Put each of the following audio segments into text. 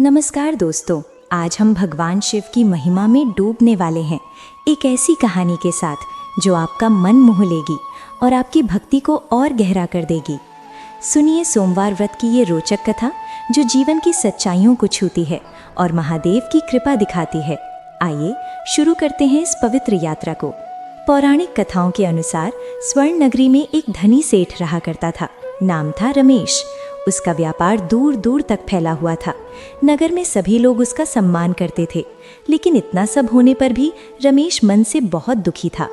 नमस्कार दोस्तों, आज हम भगवान शिव की महिमा में डूबने वाले हैं, एक ऐसी कहानी के साथ जो आपका मन मोह लेगी और आपकी भक्ति को और गहरा कर देगी। सुनिए सोमवार व्रत की ये रोचक कथा जो जीवन की सच्चाइयों को छूती है और महादेव की कृपा दिखाती है। आइए शुरू करते हैं इस पवित्र यात्रा को। पौराणिक कथाओं के अनुसार स्वर्ण नगरी में एक धनी सेठ रहा करता था। नाम था रमेश। उसका व्यापार दूर दूर तक फैला हुआ था। नगर में सभी लोग उसका सम्मान करते थे, लेकिन इतना सब होने पर भी रमेश मन से बहुत दुखी था,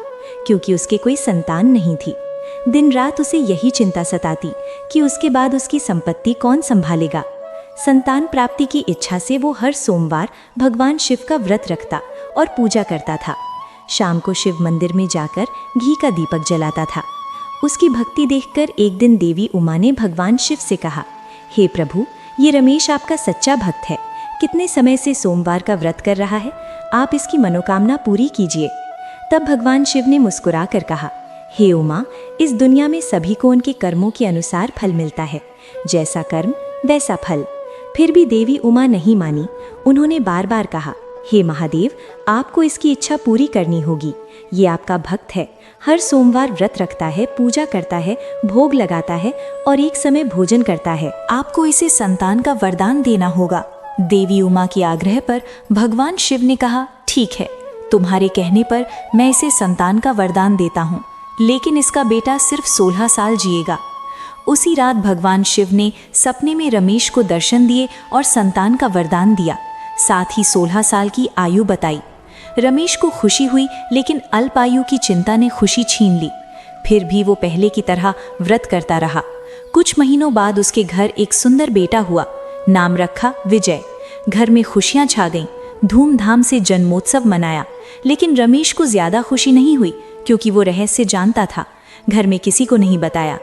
क्योंकि उसके कोई संतान नहीं थी। दिन रात उसे यही चिंता सताती कि उसके बाद उसकी संपत्ति कौन संभालेगा। संतान प्राप्ति की इच्छा से वो हर सोमवार भगवान शिव का व्रत रखता और पूजा करता था। शाम को शिव मंदिर में जाकर घी का दीपक जलाता था। उसकी भक्ति देखकर एक दिन देवी उमा ने भगवान शिव से कहा, हे प्रभु, ये रमेश आपका सच्चा भक्त है। कितने समय से सोमवार का व्रत कर रहा है, आप इसकी मनोकामना पूरी कीजिए। तब भगवान शिव ने मुस्कुरा कर कहा, हे उमा, इस दुनिया में सभी को उनके कर्मों के अनुसार फल मिलता है। जैसा कर्म वैसा फल। फिर भी देवी उमा नहीं मानी। उन्होंने बार बार कहा, हे महादेव, आपको इसकी इच्छा पूरी करनी होगी। ये आपका भक्त है, हर सोमवार व्रत रखता है, पूजा करता है, भोग लगाता है और एक समय भोजन करता है। आपको इसे संतान का वरदान देना होगा। देवी उमा के आग्रह पर भगवान शिव ने कहा, ठीक है, तुम्हारे कहने पर मैं इसे संतान का वरदान देता हूँ, लेकिन इसका बेटा सिर्फ 16 साल जिएगा। उसी रात भगवान शिव ने सपने में रमेश को दर्शन दिए और संतान का वरदान दिया, साथ ही 16 साल की आयु बताई। रमेश को खुशी हुई, लेकिन अल्प आयु की चिंता ने खुशी छीन ली। फिर भी वो पहले की तरह व्रत करता रहा। कुछ महीनों बाद उसके घर एक सुंदर बेटा हुआ। नाम रखा विजय। घर में खुशियां छा गईं। धूमधाम से जन्मोत्सव मनाया, लेकिन रमेश को ज्यादा खुशी नहीं हुई, क्योंकि वो रहस्य जानता था। घर में किसी को नहीं बताया।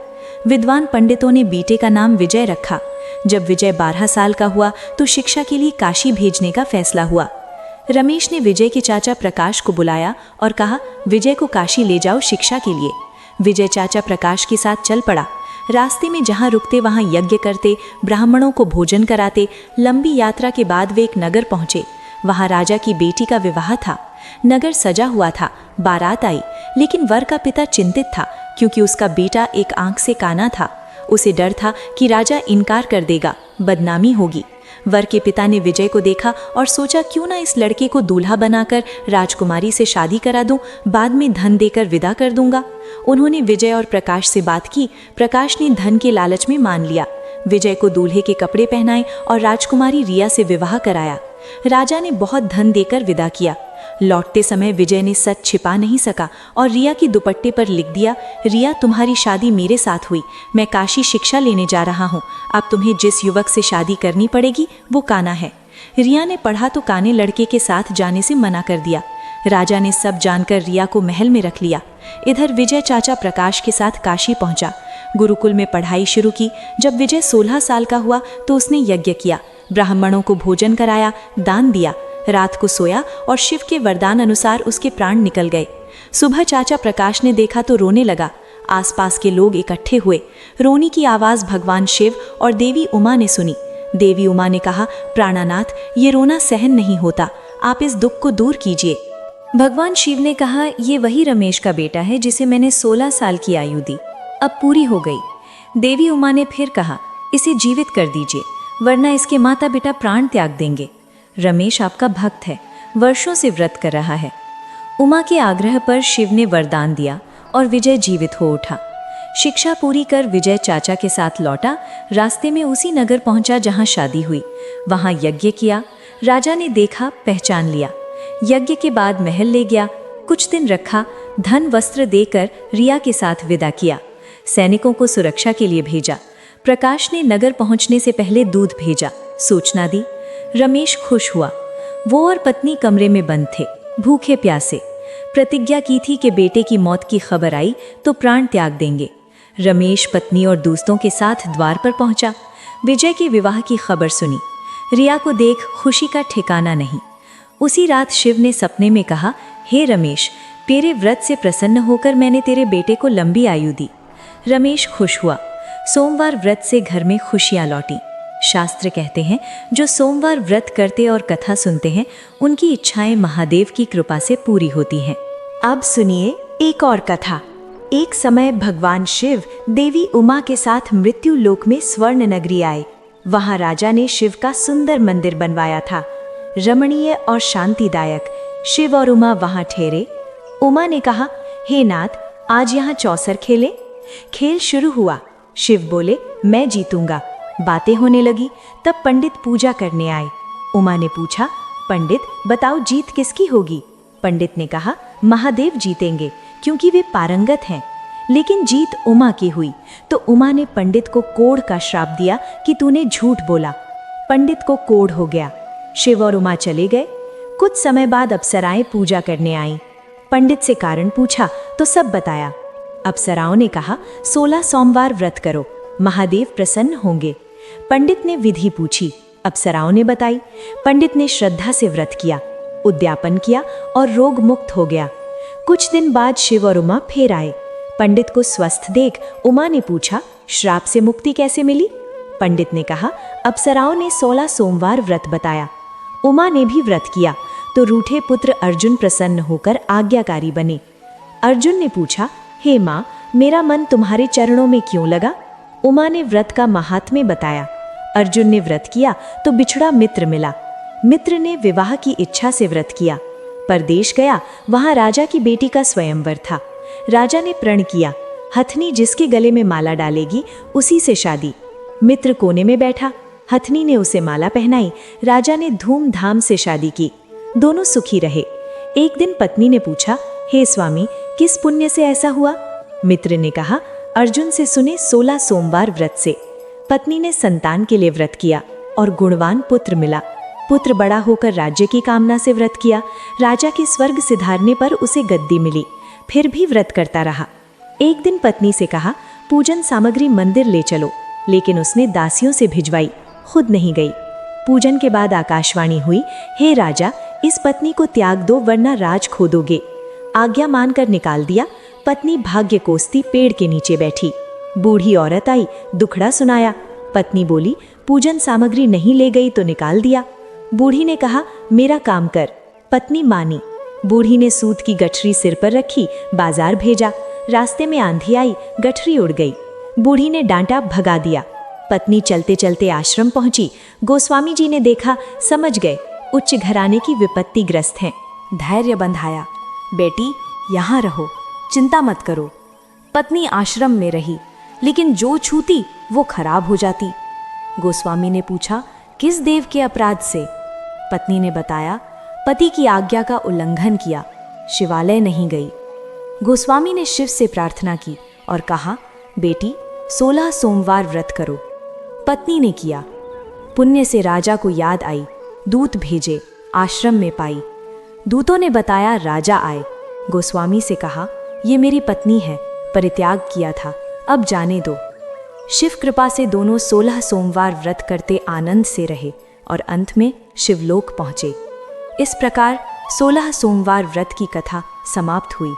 विद्वान पंडितों ने बेटे का नाम विजय रखा। जब विजय 12 साल का हुआ तो शिक्षा के लिए काशी भेजने का फैसला हुआ। रमेश ने विजय के चाचा प्रकाश को बुलाया और कहा, विजय को काशी ले जाओ शिक्षा के लिए। विजय चाचा प्रकाश के साथ चल पड़ा। रास्ते में जहाँ रुकते वहाँ यज्ञ करते, ब्राह्मणों को भोजन कराते। लंबी यात्रा के बाद वे एक नगर पहुँचे। वहाँ राजा की बेटी का विवाह था। नगर सजा हुआ था, बारात आई, लेकिन वर का पिता चिंतित था, क्योंकि उसका बेटा एक आंख से काना था। उसे डर था कि राजा इनकार कर देगा, बदनामी होगी। वर के पिता ने विजय को देखा और सोचा, क्यों ना इस लड़के को दूल्हा बनाकर राजकुमारी से शादी करा दूं, बाद में धन देकर विदा कर दूंगा। उन्होंने विजय और प्रकाश से बात की। प्रकाश ने धन के लालच में मान लिया। विजय को दूल्हे के कपड़े पहनाए और राजकुमारी रिया से विवाह कराया। राजा ने बहुत धन देकर विदा किया। लौटते समय विजय ने सच छिपा नहीं सका और रिया की दुपट्टे पर लिख दिया, रिया, तुम्हारी शादी मेरे साथ हुई। मैं काशी शिक्षा लेने जा रहा हूँ। अब तुम्हें जिस युवक से शादी करनी पड़ेगी वो काना है। रिया ने पढ़ा तो काने लड़के के साथ जाने से मना कर दिया। राजा ने सब जानकर रिया को महल में रख लिया। इधर विजय चाचा प्रकाश के साथ काशी पहुंचा। गुरुकुल में पढ़ाई शुरू की। जब विजय 16 साल का हुआ तो उसने यज्ञ किया, ब्राह्मणों को भोजन कराया, दान दिया। रात को सोया और शिव के वरदान अनुसार उसके प्राण निकल गए। सुबह चाचा प्रकाश ने देखा तो रोने लगा। आसपास के लोग इकट्ठे हुए। रोने की आवाज भगवान शिव और देवी उमा ने सुनी। देवी उमा ने कहा, प्राणानाथ, ये रोना सहन नहीं होता, आप इस दुख को दूर कीजिए। भगवान शिव ने कहा, ये वही रमेश का बेटा है जिसे मैंने 16 साल की आयु दी, अब पूरी हो गई। देवी उमा ने फिर कहा, इसे जीवित कर दीजिए, वरना इसके माता पिता प्राण त्याग देंगे। रमेश आपका भक्त है, वर्षों से व्रत कर रहा है। उमा के आग्रह पर शिव ने वरदान दिया और विजय जीवित हो उठा। शिक्षा पूरी कर विजय चाचा के साथ लौटा। रास्ते में उसी नगर पहुंचा जहां शादी हुई। वहां यज्ञ किया। राजा ने देखा, पहचान लिया। यज्ञ के बाद महल ले गया। कुछ दिन रखा। धन वस्त्र देकर रिया के साथ विदा किया। सैनिकों को सुरक्षा के लिए भेजा। प्रकाश ने नगर पहुंचने से पहले दूध भेजा, सूचना दी। रमेश खुश हुआ। वो और पत्नी कमरे में बंद थे, भूखे प्यासे। प्रतिज्ञा की थी कि बेटे की मौत की खबर आई तो प्राण त्याग देंगे। रमेश पत्नी और दोस्तों के साथ द्वार पर पहुंचा। विजय के विवाह की खबर सुनी। रिया को देख खुशी का ठिकाना नहीं। उसी रात शिव ने सपने में कहा, हे रमेश, तेरे व्रत से प्रसन्न होकर मैंने तेरे बेटे को लंबी आयु दी। रमेश खुश हुआ। सोमवार व्रत से घर में खुशियां लौटी। शास्त्र कहते हैं जो सोमवार व्रत करते और कथा सुनते हैं उनकी इच्छाएं महादेव की कृपा से पूरी होती हैं। अब सुनिए एक और कथा। एक समय भगवान शिव देवी उमा के साथ मृत्यु लोक में स्वर्ण नगरी आए। वहां राजा ने शिव का सुंदर मंदिर बनवाया था, रमणीय और शांतिदायक। शिव और उमा वहां ठहरे। उमा ने कहा, हे नाथ, आज यहाँ चौसर खेले। खेल शुरू हुआ। शिव बोले, मैं जीतूंगा। बातें होने लगी। तब पंडित पूजा करने आए। उमा ने पूछा, पंडित बताओ जीत किसकी होगी? पंडित ने कहा, महादेव जीतेंगे क्योंकि वे पारंगत हैं। लेकिन जीत उमा की हुई तो उमा ने पंडित को कोढ़ का श्राप दिया कि तूने झूठ बोला। पंडित को कोढ़ हो गया। शिव और उमा चले गए। कुछ समय बाद अप्सराएं पूजा करने आईं। पंडित से कारण पूछा तो सब बताया। अप्सराओं ने कहा, 16 सोमवार व्रत करो, महादेव प्रसन्न होंगे। पंडित ने विधि पूछी, अप्सराओं ने बताई। पंडित ने श्रद्धा से व्रत किया, उद्यापन किया और रोग मुक्त हो गया। कुछ दिन बाद शिव और उमा फिर आए। पंडित को स्वस्थ देख उमा ने पूछा, श्राप से मुक्ति कैसे मिली? पंडित ने कहा, अप्सराओं ने 16 सोमवार व्रत बताया। उमा ने भी व्रत किया तो रूठे पुत्र अर्जुन प्रसन्न होकर आज्ञाकारी बने। अर्जुन ने पूछा, हे माँ, मेरा मन तुम्हारे चरणों में क्यों लगा? उमा ने व्रत का महात्म्य बताया। अर्जुन ने व्रत किया तो बिछड़ा मित्र मिला। मित्र ने विवाह की इच्छा से व्रत किया। परदेश गया, वहां राजा की बेटी का स्वयंवर था। राजा ने प्रण किया, हथनी जिसके गले में माला डालेगी उसी से शादी। मित्र कोने में बैठा, हथनी ने उसे माला पहनाई। राजा ने धूमधाम से शादी की। दोनों सुखी रहे। एक दिन पत्नी ने पूछा, हे स्वामी, किस पुण्य से ऐसा हुआ? मित्र ने कहा, अर्जुन से सुने 16 सोमवार व्रत से। पत्नी ने संतान के लिए व्रत किया और गुणवान पुत्र मिला। पुत्र बड़ा होकर राज्य की कामना से व्रत किया। राजा के स्वर्ग सिधारने पर उसे गद्दी मिली। फिर भी व्रत करता रहा। एक दिन पत्नी से कहा, पूजन सामग्री मंदिर ले चलो, लेकिन उसने दासियों से भिजवाई, खुद नहीं गई। पूजन के बाद आकाशवाणी हुई, हे राजा, इस पत्नी को त्याग दो वरना राज खो दोगे। आज्ञा मानकर निकाल दिया। पत्नी भाग्य कोसती पेड़ के नीचे बैठी। बूढ़ी औरत आई, दुखड़ा सुनाया। पत्नी बोली, पूजन सामग्री नहीं ले गई तो निकाल दिया। बूढ़ी ने कहा, मेरा काम कर। पत्नी मानी। बूढ़ी ने सूत की गठरी सिर पर रखी, बाजार भेजा। रास्ते में आंधी आई, गठरी उड़ गई। बूढ़ी ने डांटा, भगा दिया। पत्नी चलते चलते आश्रम पहुंची। गोस्वामी जी ने देखा, समझ गए उच्च घराने की विपत्ति ग्रस्त हैं। धैर्य बंधाया, बेटी यहाँ रहो, चिंता मत करो। पत्नी आश्रम में रही, लेकिन जो छूती वो खराब हो जाती। गोस्वामी ने पूछा, किस देव के अपराध से? पत्नी ने बताया, पति की आज्ञा का उल्लंघन किया, शिवालय नहीं गई। गोस्वामी ने शिव से प्रार्थना की और कहा, बेटी 16 सोमवार व्रत करो। पत्नी ने किया। पुण्य से राजा को याद आई, दूत भेजे, आश्रम में पाई। दूतों ने बताया राजा आए। गोस्वामी से कहा, ये मेरी पत्नी है, परित्याग किया था, अब जाने दो। शिव कृपा से दोनों 16 सोमवार व्रत करते आनंद से रहे और अंत में शिवलोक पहुँचे। इस प्रकार 16 सोमवार व्रत की कथा समाप्त हुई।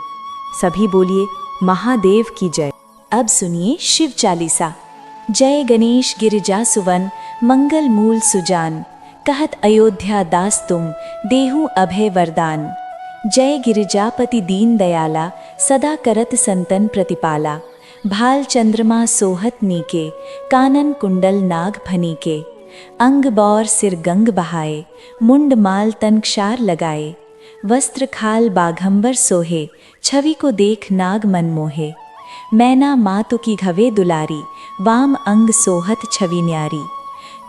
सभी बोलिए महादेव की जय। अब सुनिए शिव चालीसा। जय गणेश गिरिजा सुवन, मंगल मूल सुजान, कहत अयोध्या दास तुम, देहु अभय वरदान। जय गिरिजापति दीन दयाला, सदा करत संतन प्रतिपाला। भाल चंद्रमा सोहत नीके, कानन कुंडल नाग फनीके। अंग बौर सिर गंग बहाए, मुंड माल तन क्षार लगाए। वस्त्र खाल बाघंबर सोहे, छवि को देख नाग मन मोहे। मैना मातु की घवे दुलारी, वाम अंग सोहत छवि न्यारी।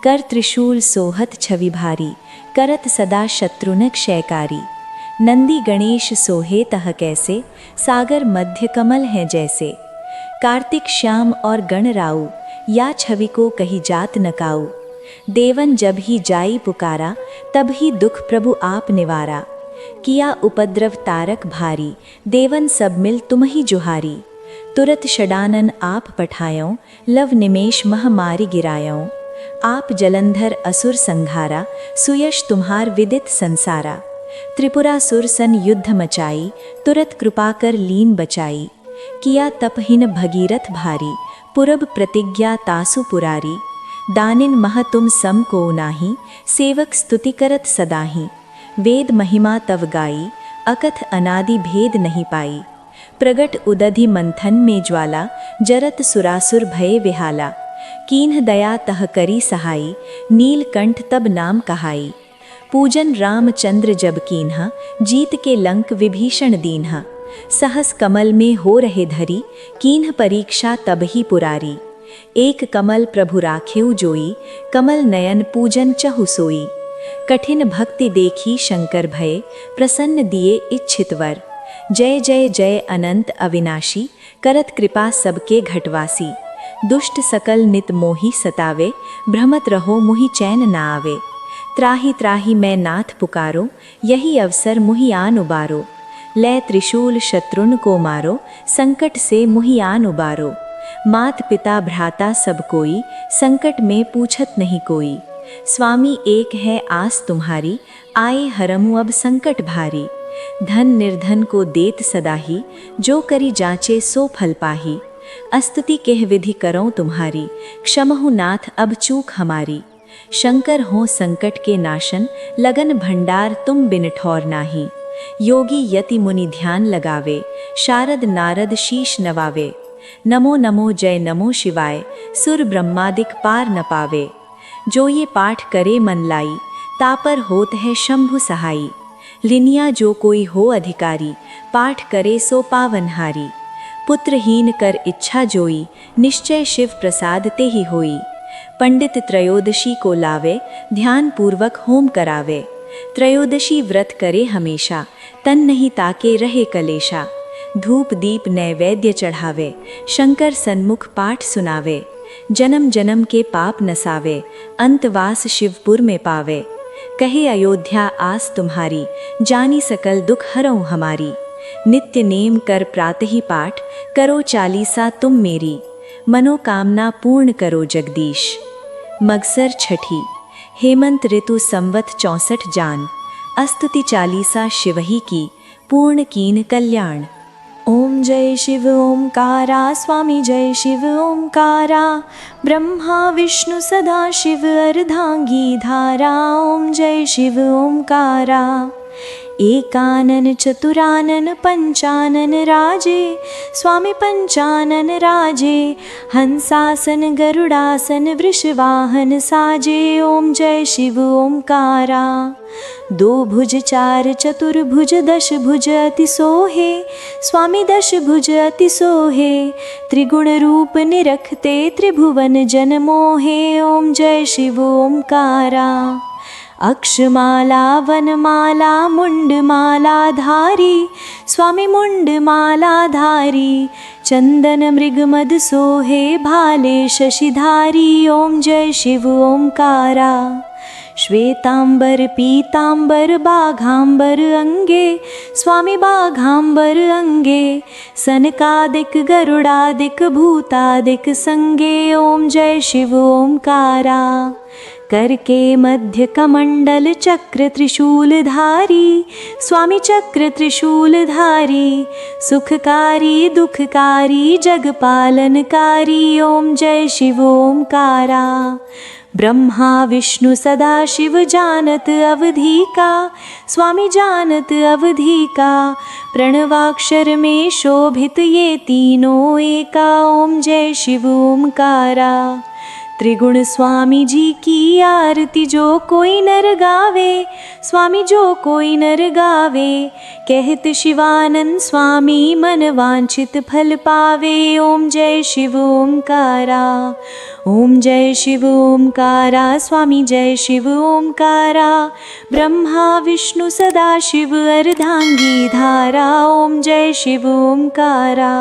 कर त्रिशूल सोहत छवि भारी, करत सदा शत्रुन क्षयकारी। नंदी गणेश सोहे तह कैसे, सागर मध्य कमल हैं जैसे। कार्तिक श्याम और गणराऊ, या छवि को कही जात नकाऊ। देवन जब ही जाई पुकारा, तब ही दुख प्रभु आप निवारा। किया उपद्रव तारक भारी, देवन सब मिल तुम ही जुहारी। तुरत षडानन आप पठायों, लव निमेष महामारी गिरायों। आप जलंधर असुर संघारा, सुयश तुम्हार विदित संसारा। त्रिपुरासुर सन युद्ध मचाई, तुरत कृपा कर लीन बचाई। किया तपहीन भगीरथ भारी, पुरब प्रतिज्ञा तासु पुरारी। दानिन मह तुम सम को नाही, सेवक स्तुति करत सदाही। वेद महिमा तव गाई, अकथ अनादि भेद नहीं पाई। प्रगट उदधि मंथन में ज्वाला, जरत सुरासुर भय विहाला। कीन्ह दया तह करी सहाई, नीलकंठ तब नाम कहाई। पूजन रामचंद्र जब कीन्हा, जीत के लंक विभीषण दीन्हा। सहस कमल में हो रहे धरी, कीन्ह परीक्षा तब ही पुरारी। एक कमल प्रभु राखेउ जोई, कमल नयन पूजन चहु सोई। कठिन भक्ति देखी शंकर भय, प्रसन्न दिए इच्छित वर। जय जय जय अनंत अविनाशी, करत कृपा सबके घटवासी। दुष्ट सकल नित मोहि सतावे, भ्रमत रहो मुहि चैन ना आवे। त्राहि त्राहि मैं नाथ पुकारो, यही अवसर मुहि आन उबारो। लै त्रिशूल शत्रुन को मारो, संकट से मुहि आन उबारो। मात पिता भ्राता सब कोई, संकट में पूछत नहीं कोई। स्वामी एक है आस तुम्हारी, आए हरमु अब संकट भारी। धन निर्धन को देत सदाही, जो करी जांचे सो फल पाही। अस्तुति केह विधि करो तुम्हारी, क्षमहु नाथ अब चूक हमारी। शंकर हो संकट के नाशन, लगन भंडार तुम बिन ठौर नाही। योगी यति मुनि ध्यान लगावे, शारद नारद शीश नवावे। नमो नमो जय नमो शिवाय, सुर ब्रह्मादिक पार न पावे। जो ये पाठ करे मन लाई, तापर होत है शंभु सहाई। लिनिया जो कोई हो अधिकारी, पाठ करे सो पावनहारी। पुत्रहीन कर इच्छा जोई, निश्चय शिव प्रसाद ते ही होई। पंडित त्रयोदशी को लावे, ध्यान पूर्वक होम करावे। त्रयोदशी व्रत करे हमेशा, तन नहीं ताके रहे कलेशा। धूप दीप नैवेद्य चढ़ावे, शंकर सन्मुख पाठ सुनावे। जन्म जन्म के पाप नसावे, अंतवास शिवपुर में पावे। कहे अयोध्या आस तुम्हारी, जानी सकल दुख हरऊं हमारी। नित्य नेम कर प्रातहि पाठ, करो चालीसा तुम मेरी। मनोकामना पूर्ण करो जगदीश। मगसर छठी, हेमंत ऋतु संवत 64 जान। अस्तुति चालीसा शिवही की, पूर्ण कीन कल्याण। ओम जय शिव ओमकारा, स्वामी जय शिव ओमकारा। ब्रह्मा विष्णु सदा शिव, अर्धांगी धारा। ओम जय शिव ओमकारा। एकानन चतुरानन पंचानन राजे, स्वामी पंचानन राजे। हंसासन गरुड़ासन वृषवाहन साजे। ओम जय शिव ओमकारा। दो भुज चार चतुर्भुज, दश भुज अति सोहे। स्वामी दश भुज अति सोहे। त्रिगुण रूप निरखते, त्रिभुवन जन मोहे। ओम जय शिव ओमकारा। अक्षमाला वनमाला मुंडमाला धारी, स्वामी मुंडमाला धारी। चंदन मृग मद सोहे, भाले शशिधारी। ओम जय शिव ओमकारा। श्वेतांबर पीतांबर बाघांबर अंगे, स्वामी बाघांबर अंगे। सनकादिक गरुड़ादिक भूतादिक संगे। ओम जय शिव ओमकारा। करके मध्य कमंडल चक्र त्रिशूलधारी, स्वामी चक्र त्रिशूलधारी। सुखकारी दुखकारी जगपालनकारी। ओम जय शिव ओमकारा। ब्रह्मा विष्णु सदा शिव जानत अवधि का, स्वामी जानत अवधि का। प्रणवाक्षर में शोभित ये तीनों एका। ओम जय शिव ओमकारा। त्रिगुण स्वामी जी की आरती जो कोई नर गावे, स्वामी जो कोई नर गावे। कहत शिवानंद स्वामी मन वांछित फल पावे। ओम जय शिव ओमकारा। ओम जय शिव ओमकारा, स्वामी जय शिव ओमकारा। ब्रह्मा विष्णु सदा शिव, अर्धांगी धारा। ओम जय शिव ओमकारा।